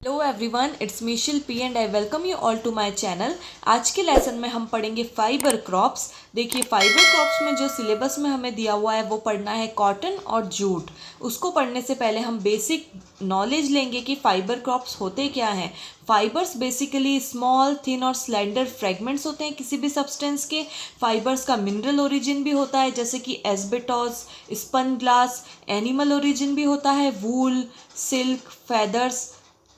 Hello everyone, it's मीशिल P and I welcome you all to my channel. आज के lesson में हम पढ़ेंगे फाइबर क्रॉप्स। देखिए, फाइबर क्रॉप्स में जो सिलेबस में हमें दिया हुआ है वो पढ़ना है कॉटन और जूट। उसको पढ़ने से पहले हम बेसिक नॉलेज लेंगे कि फाइबर क्रॉप्स होते क्या हैं। फाइबर्स बेसिकली स्मॉल, थिन और स्लेंडर फ्रेगमेंट्स होते हैं किसी भी सब्सटेंस के। फाइबर्स का मिनरल ओरिजिन भी होता है, जैसे कि एस्बेटॉस, स्पन ग्लास। एनिमल ओरिजिन भी होता है, वूल, सिल्क, फेदर्स,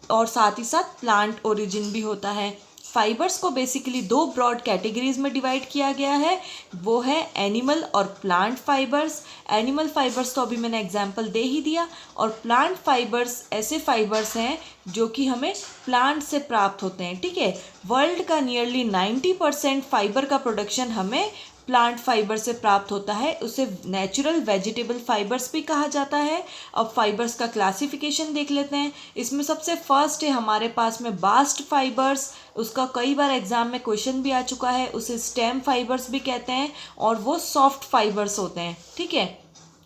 और साथ ही साथ प्लांट ओरिजिन भी होता है। फाइबर्स को बेसिकली दो ब्रॉड कैटेगरीज में डिवाइड किया गया है, वो है एनिमल और प्लांट फाइबर्स। एनिमल फाइबर्स तो अभी मैंने एग्जांपल दे ही दिया, और प्लांट फाइबर्स ऐसे फाइबर्स हैं जो कि हमें प्लांट से प्राप्त होते हैं। ठीक है, वर्ल्ड का नियरली 90% फाइबर का प्रोडक्शन हमें प्लांट फाइबर से प्राप्त होता है। उसे नेचुरल वेजिटेबल फाइबर्स भी कहा जाता है। अब फाइबर्स का क्लासिफिकेशन देख लेते हैं। इसमें सबसे फर्स्ट है हमारे पास में बास्ट फाइबर्स। उसका कई बार एग्जाम में क्वेश्चन भी आ चुका है। उसे स्टेम फाइबर्स भी कहते हैं, और वो सॉफ्ट फाइबर्स होते हैं। ठीक है,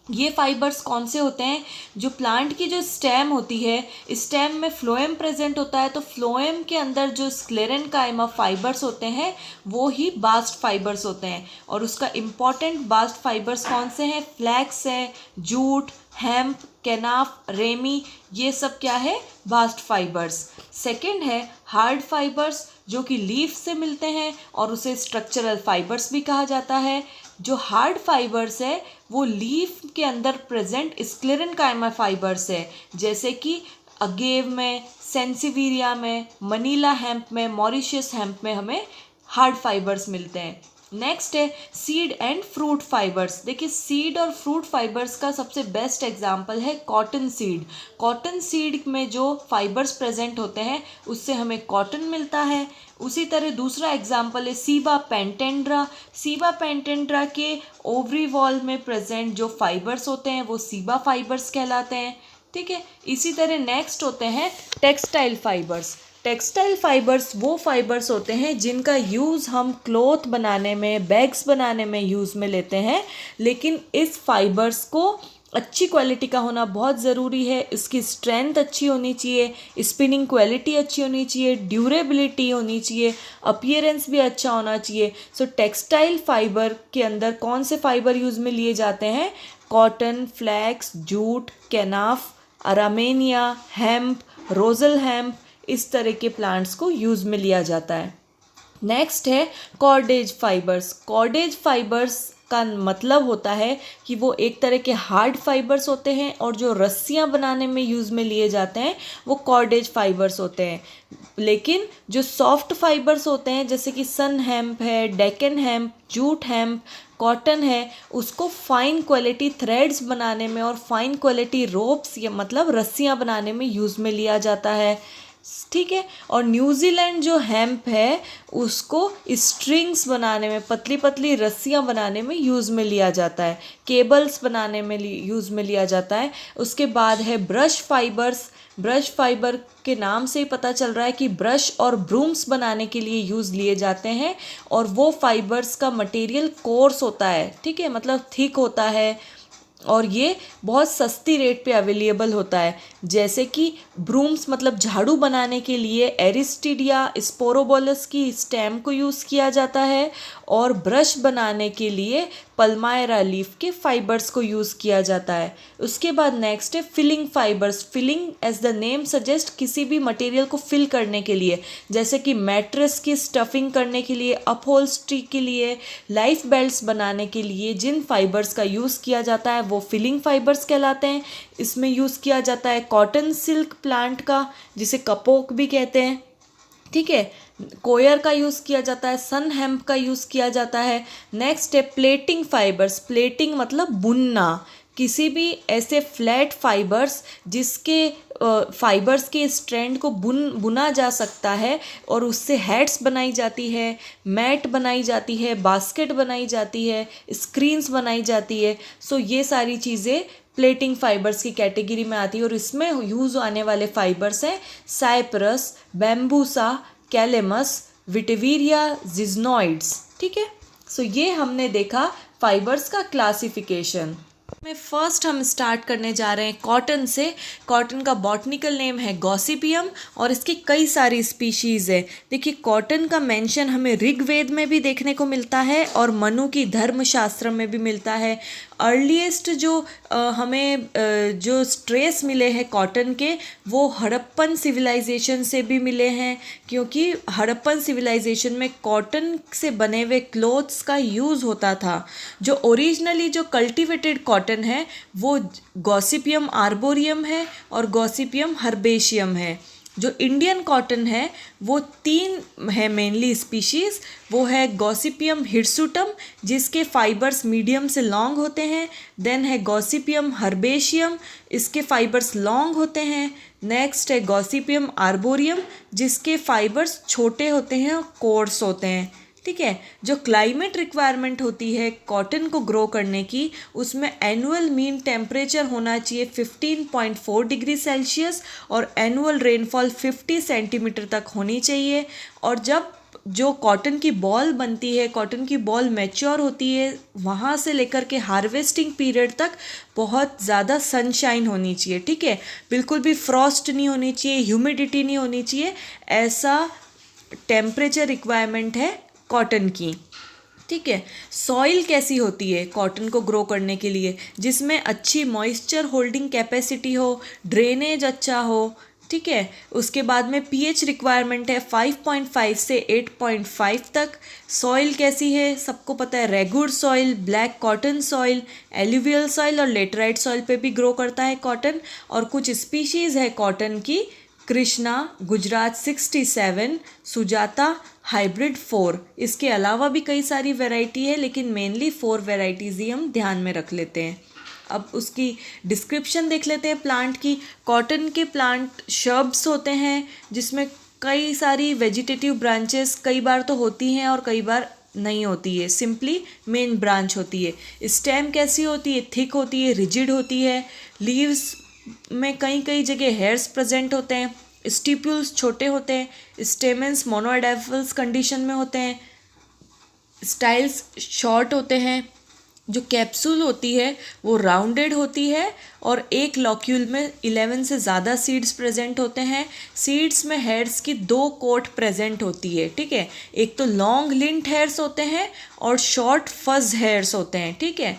ये फाइबर्स कौन से होते हैं? जो प्लांट की जो स्टेम होती है, स्टेम में फ्लोएम प्रेजेंट होता है, तो फ्लोएम के अंदर जो स्क्लेरेनकाइमा फाइबर्स होते हैं वो ही बास्ट फाइबर्स होते हैं। और उसका इम्पॉर्टेंट बास्ट फाइबर्स कौन से हैं? फ्लैक्स है, जूट, हेम्प, केनाफ, रेमी, ये सब क्या है? Bast fibres. सेकंड है हार्ड फाइबर्स, जो कि लीफ से मिलते हैं और उसे स्ट्रक्चरल फाइबर्स भी कहा जाता है। जो हार्ड फाइबर्स है वो लीफ के अंदर प्रेजेंट स्क्लेरेनकाइमा फाइबर्स है, जैसे कि अगेव में, सेंसिविरिया में, मनीला हेम्प में, मॉरिशियस हेम्प में हमें हार्ड फाइबर्स मिलते हैं। नेक्स्ट है सीड एंड फ्रूट फाइबर्स। देखिए, सीड और फ्रूट फाइबर्स का सबसे बेस्ट एग्जांपल है कॉटन सीड। कॉटन सीड में जो फाइबर्स प्रेजेंट होते हैं उससे हमें कॉटन मिलता है। उसी तरह दूसरा एग्जांपल है सीबा पेंटेंड्रा। सीबा पेंटेंड्रा के ओवरी वॉल में प्रेजेंट जो फाइबर्स होते हैं वो सीबा फाइबर्स कहलाते हैं। ठीक है, इसी तरह नेक्स्ट होते हैं टेक्सटाइल फाइबर्स। टेक्सटाइल फाइबर्स वो फाइबर्स होते हैं जिनका यूज़ हम क्लॉथ बनाने में, बैग्स बनाने में यूज़ में लेते हैं। लेकिन इस फाइबर्स को अच्छी क्वालिटी का होना बहुत ज़रूरी है। इसकी स्ट्रेंथ अच्छी होनी चाहिए, स्पिनिंग क्वालिटी अच्छी होनी चाहिए, ड्यूरेबिलिटी होनी चाहिए, अपीयरेंस भी अच्छा होना चाहिए। सो टेक्सटाइल फाइबर के अंदर कौन से फाइबर यूज़ में लिए जाते हैं? कॉटन, फ्लैक्स, जूट, केनाफ, अरामेनिया, हेम्प, रोजल हेम्प, इस तरह के प्लांट्स को यूज़ में लिया जाता है। नेक्स्ट है कॉर्डेज फाइबर्स। कॉर्डेज फाइबर्स का मतलब होता है कि वो एक तरह के हार्ड फाइबर्स होते हैं, और जो रस्सियाँ बनाने में यूज़ में लिए जाते हैं वो कॉर्डेज फाइबर्स होते हैं। लेकिन जो सॉफ्ट फाइबर्स होते हैं, जैसे कि सन हेम्प है, Deccan hemp, jute hemp, cotton है, उसको फाइन क्वालिटी थ्रेड्स बनाने में और फाइन क्वालिटी रोप्स या मतलब रस्सियाँ बनाने में यूज़ में लिया जाता है। ठीक है, और न्यूजीलैंड जो हेम्प है उसको स्ट्रिंग्स बनाने में, पतली पतली रस्सियाँ बनाने में यूज़ में लिया जाता है, केबल्स बनाने में यूज़ में लिया जाता है। उसके बाद है ब्रश फाइबर्स। ब्रश फाइबर के नाम से ही पता चल रहा है कि ब्रश और ब्रूम्स बनाने के लिए यूज़ लिए जाते हैं, और वो फाइबर्स का मटेरियल कोर्स होता है। ठीक है, मतलब थिक होता है, और ये बहुत सस्ती रेट पे अवेलेबल होता है। जैसे कि ब्रूम्स मतलब झाड़ू बनाने के लिए एरिस्टिडिया स्पोरोबोलस की स्टेम को यूज़ किया जाता है, और ब्रश बनाने के लिए पल्मायरा लीफ के फाइबर्स को यूज़ किया जाता है। उसके बाद नेक्स्ट है filling fibres. Filling as the name suggest, किसी भी मटेरियल को फिल करने के लिए, जैसे कि मैट्रेस की स्टफिंग करने के लिए, अपहोल्स्ट्री के लिए, लाइफ बेल्ट्स बनाने के लिए जिन फाइबर्स का यूज़ किया जाता है वो फिलिंग फाइबर्स कहलाते हैं। इसमें यूज़ किया जाता है कॉटन सिल्क प्लांट का, जिसे कपोक भी कहते हैं। ठीक है, कोयर का यूज़ किया जाता है, सन हेम्प का यूज़ किया जाता है। नेक्स्ट है प्लेटिंग फाइबर्स। प्लेटिंग मतलब बुनना। किसी भी ऐसे फ्लैट फाइबर्स जिसके फाइबर्स के स्ट्रैंड को बुना जा सकता है, और उससे हैट्स बनाई जाती है, मैट बनाई जाती है, बास्केट बनाई जाती है, स्क्रीन्स बनाई जाती है। सो ये सारी चीज़ें प्लेटिंग फाइबर्स की कैटेगरी में आती है, और इसमें यूज़ आने वाले फाइबर्स हैं साइप्रस, बैम्बूसा, कैलेमस, विटिविरिया, जिज्नोइड्स। ठीक है, सो ये हमने देखा फाइबर्स का क्लासिफिकेशन। में फर्स्ट हम स्टार्ट करने जा रहे हैं कॉटन से। कॉटन का बॉटनिकल नेम है गॉसिपियम और इसकी कई सारी स्पीशीज़ है। देखिए कॉटन का मेंशन हमें ऋग्वेद में भी देखने को मिलता है और मनु की धर्मशास्त्र में भी मिलता है। अर्लीस्ट जो हमें जो ट्रेस मिले हैं कॉटन के वो हड़प्पन सिविलाइजेशन से भी मिले हैं, क्योंकि हड़प्पन सिविलाइजेशन में कॉटन से बने हुए क्लोथ्स का यूज़ होता था। जो ओरिजिनली जो कल्टिवेटेड कॉटन है वो गॉसिपियम आर्बोरियम है और गॉसिपियम हर्बेशियम है। जो इंडियन कॉटन है वो 3 है मेनली स्पीशीज़। वो है गॉसिपियम हिरसुटम जिसके फाइबर्स मीडियम से लॉन्ग होते हैं। देन है गॉसिपियम हर्बेशियम, इसके फाइबर्स लॉन्ग होते हैं। नेक्स्ट है गॉसिपियम आर्बोरियम जिसके फाइबर्स छोटे होते हैं और कोर्स होते हैं। ठीक है, जो क्लाइमेट रिक्वायरमेंट होती है कॉटन को ग्रो करने की, उसमें एनुअल मीन टेम्परेचर होना चाहिए 15.4 डिग्री सेल्सियस और एनुअल रेनफॉल 50 सेंटीमीटर तक होनी चाहिए। और जब जो कॉटन की बॉल बनती है, कॉटन की बॉल मैच्योर होती है, वहाँ से लेकर के हार्वेस्टिंग पीरियड तक बहुत ज़्यादा सनशाइन होनी चाहिए। ठीक है, बिल्कुल भी फ्रॉस्ट नहीं होनी चाहिए, ह्यूमिडिटी नहीं होनी चाहिए, ऐसा टेम्परेचर रिक्वायरमेंट है कॉटन की। ठीक है, सॉइल कैसी होती है कॉटन को ग्रो करने के लिए, जिसमें अच्छी मॉइस्चर होल्डिंग कैपेसिटी हो, ड्रेनेज अच्छा हो। ठीक है, उसके बाद में पीएच रिक्वायरमेंट है 5.5 से 8.5 तक। सॉइल कैसी है सबको पता है, regur soil, black cotton soil, alluvial soil और लेटराइट सॉइल पे भी ग्रो करता है कॉटन। और कुछ स्पीशीज़ है कॉटन की, कृष्णा, गुजरात 67, सुजाता, हाइब्रिड 4। इसके अलावा भी कई सारी वैरायटी है लेकिन मेनली 4 वैरायटीज़ ही हम ध्यान में रख लेते हैं। अब उसकी डिस्क्रिप्शन देख लेते हैं प्लांट की। कॉटन के प्लांट शर्ब्स होते हैं जिसमें कई सारी वेजिटेटिव ब्रांचेस कई बार तो होती हैं और कई बार नहीं होती है, सिंपली मेन ब्रांच होती है। स्टेम कैसी होती है, थिक होती है, रिजिड होती है। लीव्स में कई कई जगह हेयर्स प्रेजेंट होते हैं। स्टिप्यूल्स छोटे होते हैं। स्टेमेंस मोनोडाइफल्स कंडीशन में होते हैं। स्टाइल्स शॉर्ट होते हैं। जो कैप्सूल होती है वो राउंडेड होती है और एक लॉक्यूल में 11 से ज़्यादा सीड्स प्रेजेंट होते हैं। सीड्स में हेयर्स की 2 कोट प्रेजेंट होती है। ठीक है, एक तो लॉन्ग लिंट हेयर्स होते हैं और शॉर्ट फज हेयर्स होते हैं। ठीक है,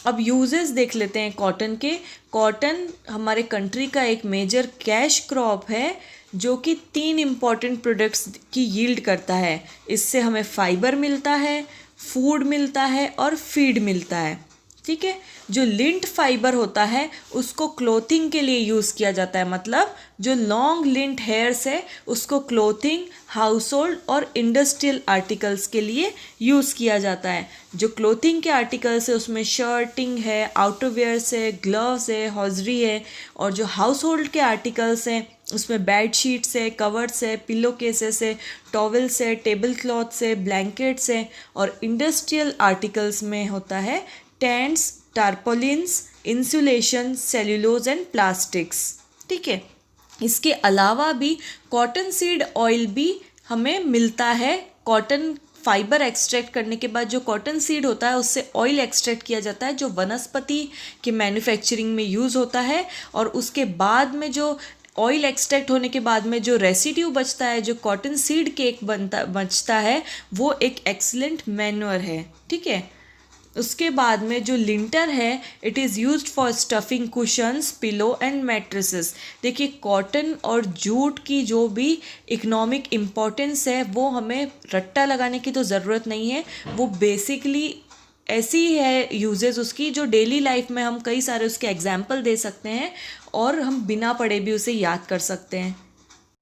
अब यूजेस देख लेते हैं कॉटन के। कॉटन हमारे कंट्री का एक मेजर कैश क्रॉप है जो कि 3 इम्पॉर्टेंट प्रोडक्ट्स की यील्ड करता है। इससे हमें फाइबर मिलता है, फूड मिलता है और फीड मिलता है। ठीक है, जो लिंट फाइबर होता है उसको क्लोथिंग के लिए यूज़ किया जाता है, मतलब जो लॉन्ग लिंट हेयर्स है उसको क्लोथिंग, हाउस होल्ड और इंडस्ट्रियल आर्टिकल्स के लिए यूज़ किया जाता है। जो क्लोथिंग के आर्टिकल्स है उसमें शर्टिंग है, आउटरवेयर्स है, ग्लव्स है, हॉजरी है। और जो हाउस होल्ड के आर्टिकल्स हैं उसमें बेड शीट्स है, कवर्स है, पिलो केसेस है, टॉवल्स है, टेबल क्लॉथ्स है, ब्लैंकेट्स है। और इंडस्ट्रियल आर्टिकल्स में होता है tents, tarpaulins, insulation, cellulose and plastics. ठीक है, इसके अलावा भी कॉटन सीड ऑयल भी हमें मिलता है। कॉटन फाइबर एक्सट्रैक्ट करने के बाद जो कॉटन सीड होता है उससे ऑयल एक्सट्रैक्ट किया जाता है जो वनस्पति के मैन्युफैक्चरिंग में यूज़ होता है। और उसके बाद में जो ऑयल एक्सट्रैक्ट होने के बाद में जो रेसिड्यू बचता है, जो कॉटन सीड केक बचता है, वो एक एक्सीलेंट मैन्योर है। ठीक है, उसके बाद में जो लिंटर है it is used for stuffing cushions, pillow and mattresses. देखिए कॉटन और जूट की जो भी इकोनॉमिक इम्पोर्टेंस है वो हमें रट्टा लगाने की तो ज़रूरत नहीं है, वो बेसिकली ऐसी है यूजेस उसकी जो डेली लाइफ में हम कई सारे उसके एग्जाम्पल दे सकते हैं और हम बिना पढ़े भी उसे याद कर सकते हैं।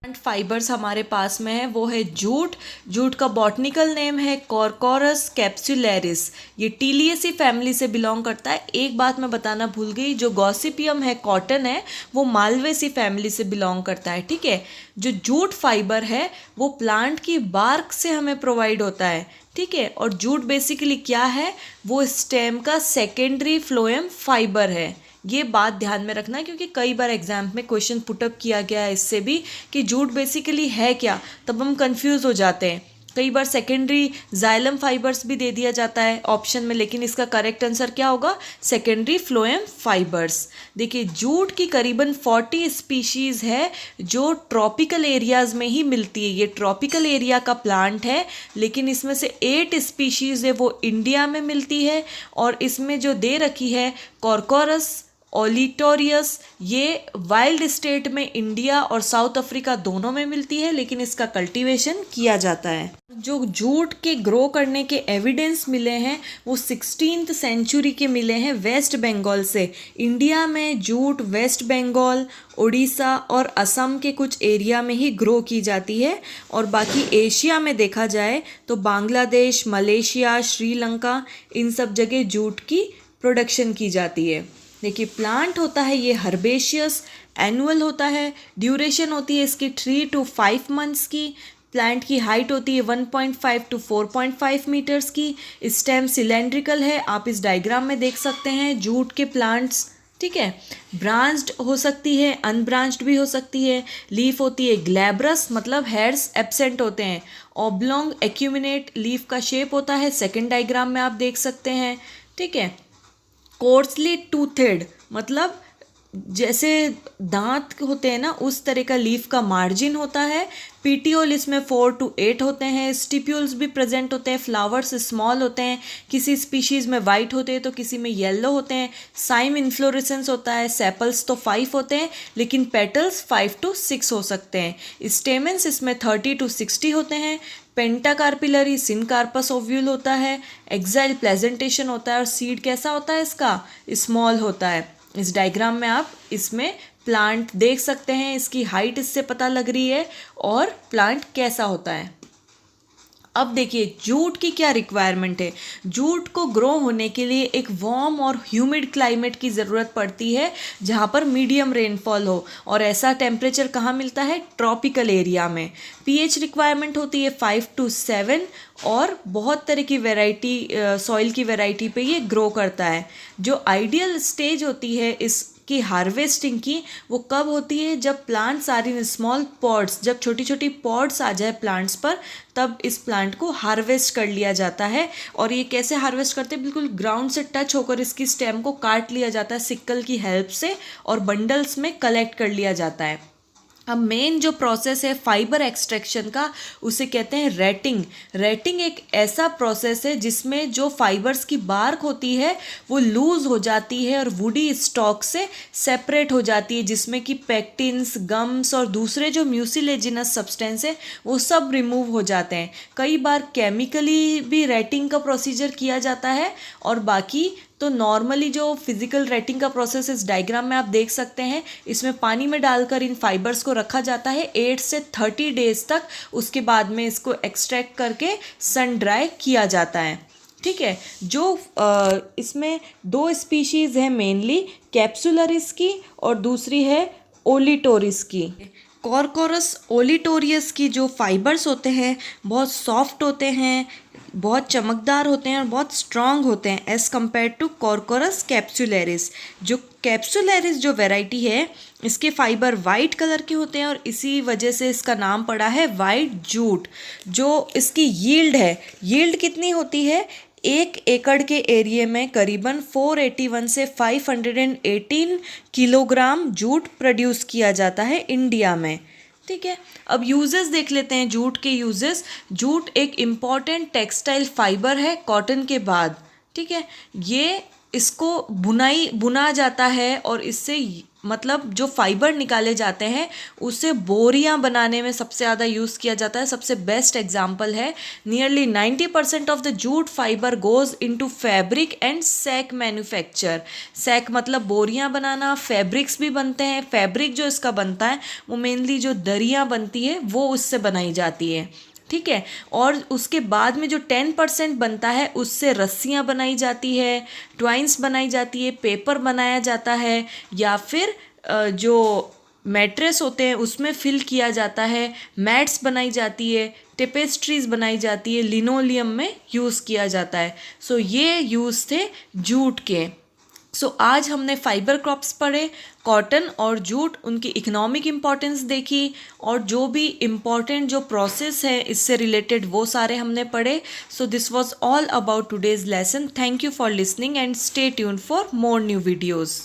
प्लांट फाइबर्स हमारे पास में है वो है जूट। जूट का बॉटनिकल नेम है कॉर्कोरस कैप्सुलैरिस। ये टीलिएसी फैमिली से बिलोंग करता है। एक बात मैं बताना भूल गई, जो गॉसिपियम है कॉटन है वो मालवेसी फैमिली से बिलोंग करता है। ठीक है, जो जूट फाइबर है वो प्लांट की बार्क से हमें प्रोवाइड होता है। ठीक है, और जूट बेसिकली क्या है, वो स्टेम का सेकेंडरी फ्लोएम फाइबर है। ये बात ध्यान में रखना क्योंकि कई बार एग्जाम में क्वेश्चन पुटअप किया गया है इससे भी कि जूट बेसिकली है क्या, तब हम कंफ्यूज हो जाते हैं। कई बार सेकेंडरी जाइलम फाइबर्स भी दे दिया जाता है ऑप्शन में, लेकिन इसका करेक्ट आंसर क्या होगा? Secondary phloem fibres. देखिए जूट की करीबन 40 स्पीशीज़ है जो ट्रॉपिकल एरियाज़ में ही मिलती है। ये ट्रॉपिकल एरिया का प्लांट है, लेकिन इसमें से 8 स्पीशीज़ है वो इंडिया में मिलती है। और इसमें जो दे रखी है कॉर्कोरस ओलिटोरियस, ये वाइल्ड स्टेट में इंडिया और साउथ अफ्रीका दोनों में मिलती है, लेकिन इसका कल्टीवेशन किया जाता है। जो जूट के ग्रो करने के एविडेंस मिले हैं वो 16th सेंचुरी के मिले हैं वेस्ट बंगाल से। इंडिया में जूट वेस्ट बंगाल, उड़ीसा और असम के कुछ एरिया में ही ग्रो की जाती है, और बाकी एशिया में देखा जाए तो बांग्लादेश, मलेशिया, श्रीलंका, इन सब जगह जूट की प्रोडक्शन की जाती है। देखिए प्लांट होता है ये हर्बेशियस, एनुअल होता है, ड्यूरेशन होती है इसकी 3 to 5 मंथ्स की, प्लांट की हाइट होती है 1.5 to 4.5 मीटर्स की, स्टेम सिलेंड्रिकल है, आप इस डायग्राम में देख सकते हैं जूट के प्लांट्स, ठीक है। ब्रांच्ड हो सकती है, अनब्रांच्ड भी हो सकती है। लीफ होती है ग्लैब्रस, मतलब हेयर्स एब्सेंट होते हैं। ऑब्लोंग एक्यूमिनेट लीफ का शेप होता है, सेकेंड डायग्राम में आप देख सकते हैं, ठीक है। कोर्सली टूथेड, मतलब जैसे दांत होते हैं ना उस तरह का लीफ का मार्जिन होता है। पीटियोल इसमें 4 to 8 होते हैं। स्टिप्यूल्स भी प्रेजेंट होते हैं। फ्लावर्स स्मॉल होते हैं, किसी स्पीशीज़ में वाइट होते हैं तो किसी में येलो होते हैं। साइम इन्फ्लोरेसेंस होता है। सेपल्स तो 5 होते हैं, लेकिन पेटल्स 5 to 6 हो सकते हैं। स्टेमेंस इसमें 30 to 60 होते हैं। पेंटाकार्पिलरी सिनकार्पस ओव्यूल होता है। एक्साइल प्लेजेंटेशन होता है, और सीड कैसा होता है इसका? स्मॉल होता है। इस डायग्राम में आप इसमें प्लांट देख सकते हैं, इसकी हाइट इससे पता लग रही है और प्लांट कैसा होता है। अब देखिए जूट की क्या रिक्वायरमेंट है। जूट को ग्रो होने के लिए एक वार्म और ह्यूमिड क्लाइमेट की ज़रूरत पड़ती है, जहाँ पर मीडियम रेनफॉल हो, और ऐसा टेम्परेचर कहाँ मिलता है? ट्रॉपिकल एरिया में। पीएच रिक्वायरमेंट होती है 5 to 7, और बहुत तरह की वैरायटी सॉइल की वैरायटी पे ये ग्रो करता है। जो आइडियल स्टेज होती है इस की हार्वेस्टिंग की, वो कब होती है? जब plants are in small pots, जब छोटी छोटी पॉट्स आ जाए प्लांट्स पर, तब इस प्लांट को हार्वेस्ट कर लिया जाता है। और ये कैसे हार्वेस्ट करते हैं? बिल्कुल ग्राउंड से टच होकर इसकी स्टेम को काट लिया जाता है सिक्कल की हेल्प से, और बंडल्स में कलेक्ट कर लिया जाता है। अब मेन जो प्रोसेस है फाइबर एक्सट्रैक्शन का, उसे कहते हैं रेटिंग। रेटिंग एक ऐसा प्रोसेस है जिसमें जो फाइबर्स की बार्क होती है वो लूज हो जाती है और वुडी स्टॉक से सेपरेट हो जाती है, जिसमें कि पेक्टिन्स, गम्स और दूसरे जो म्यूसिलेजिनस सब्सटेंस है वो सब रिमूव हो जाते हैं। कई बार केमिकली भी रेटिंग का प्रोसीजर किया जाता है, और बाकी तो नॉर्मली जो फिजिकल रेटिंग का प्रोसेस इस डायग्राम में आप देख सकते हैं, इसमें पानी में डालकर इन फाइबर्स को रखा जाता है 8 से 30 डेज तक। उसके बाद में इसको एक्सट्रैक्ट करके सन ड्राई किया जाता है, ठीक है। जो इसमें 2 स्पीशीज़ हैं मेनली, कैप्सुलरिस की और दूसरी है ओलिटोरिस की। कॉर्कोरस ओलिटोरियस की जो फाइबर्स होते हैं बहुत सॉफ्ट होते हैं, बहुत चमकदार होते हैं और बहुत स्ट्रॉन्ग होते हैं as compare to corchorus capsularis. जो कैप्सुलरिस जो वैरायटी है, इसके फाइबर वाइट कलर के होते हैं, और इसी वजह से इसका नाम पड़ा है वाइट जूट। जो इसकी यील्ड है, यील्ड कितनी होती है? 1 एकड़ के एरिया में करीबन 481 से 518 किलोग्राम जूट प्रोड्यूस किया जाता है इंडिया में, ठीक है। अब यूजेस देख लेते हैं जूट के यूजेस। जूट एक इम्पॉर्टेंट टेक्सटाइल फाइबर है कॉटन के बाद, ठीक है। ये इसको बुना जाता है, और इससे मतलब जो फाइबर निकाले जाते हैं उससे बोरियां बनाने में सबसे ज़्यादा यूज़ किया जाता है। सबसे बेस्ट एग्जांपल है, nearly 90% of the jute fibre goes into fabric and sack manufacture. Sack मतलब बोरियां बनाना, फैब्रिक्स भी बनते हैं। फैब्रिक जो इसका बनता है वो मेनली जो दरियाँ बनती है वो उससे बनाई जाती है, ठीक है। और उसके बाद में जो 10% बनता है उससे रस्सियाँ बनाई जाती है, ट्वाइंस बनाई जाती है, पेपर बनाया जाता है, या फिर जो मैट्रेस होते हैं उसमें फिल किया जाता है, मैट्स बनाई जाती है, टेपेस्ट्रीज बनाई जाती है, लिनोलियम में यूज़ किया जाता है। सो ये यूज़ थे जूट के। आज हमने फाइबर क्रॉप्स पढ़े, कॉटन और जूट, उनकी इकोनॉमिक इम्पॉर्टेंस देखी और जो भी इम्पॉर्टेंट जो प्रोसेस है इससे रिलेटेड वो सारे हमने पढ़े। So this was all about today's lesson. Thank you for listening and stay tuned for more new videos.